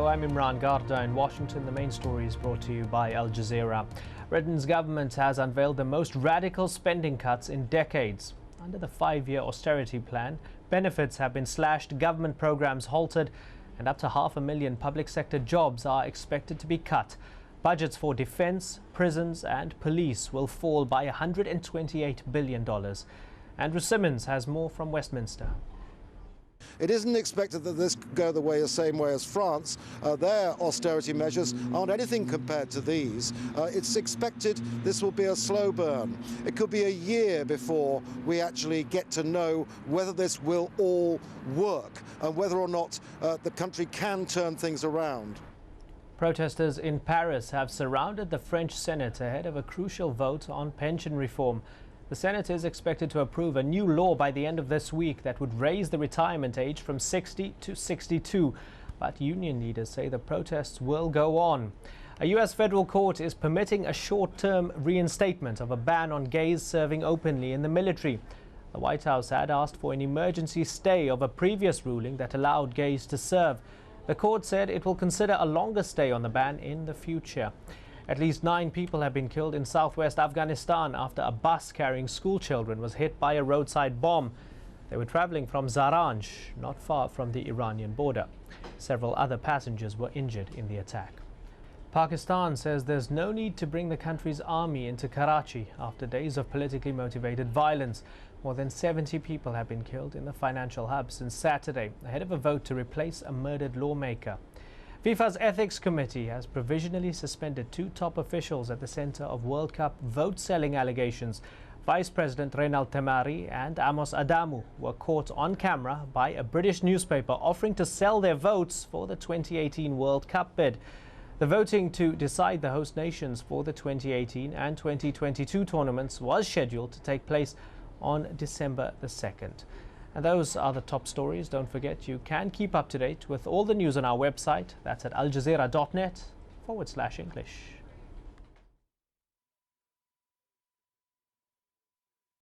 Hello, I'm Imran Garda in Washington. The main story is brought to you by Al Jazeera. Britain's government has unveiled the most radical spending cuts in decades. Under the 5-year austerity plan, benefits have been slashed, government programs halted, and up to 500,000 public sector jobs are expected to be cut. Budgets for defence, prisons and police will fall by $128 billion. Andrew Simmons has more from Westminster. It isn't expected that this could go the same way as France. Their austerity measures aren't anything compared to these. It's expected this will be a slow burn. It could be a year before we actually get to know whether this will all work and whether or not the country can turn things around. Protesters in Paris have surrounded the French Senate ahead of a crucial vote on pension reform. The Senate is expected to approve a new law by the end of this week that would raise the retirement age from 60 to 62. But union leaders say the protests will go on. A U.S. federal court is permitting a short-term reinstatement of a ban on gays serving openly in the military. The White House had asked for an emergency stay of a previous ruling that allowed gays to serve. The court said it will consider a longer stay on the ban in the future. At least 9 people have been killed in southwest Afghanistan after a bus carrying school children was hit by a roadside bomb. They were traveling from Zaranj, not far from the Iranian border. Several other passengers were injured in the attack. Pakistan says there's no need to bring the country's army into Karachi after days of politically motivated violence. More than 70 people have been killed in the financial hub since Saturday, ahead of a vote to replace a murdered lawmaker. FIFA's Ethics Committee has provisionally suspended 2 top officials at the center of World Cup vote-selling allegations. Vice President Reynald Temari and Amos Adamu were caught on camera by a British newspaper offering to sell their votes for the 2018 World Cup bid. The voting to decide the host nations for the 2018 and 2022 tournaments was scheduled to take place on December the 2nd. And those are the top stories. Don't forget, you can keep up to date with all the news on our website. That's at aljazeera.net/English.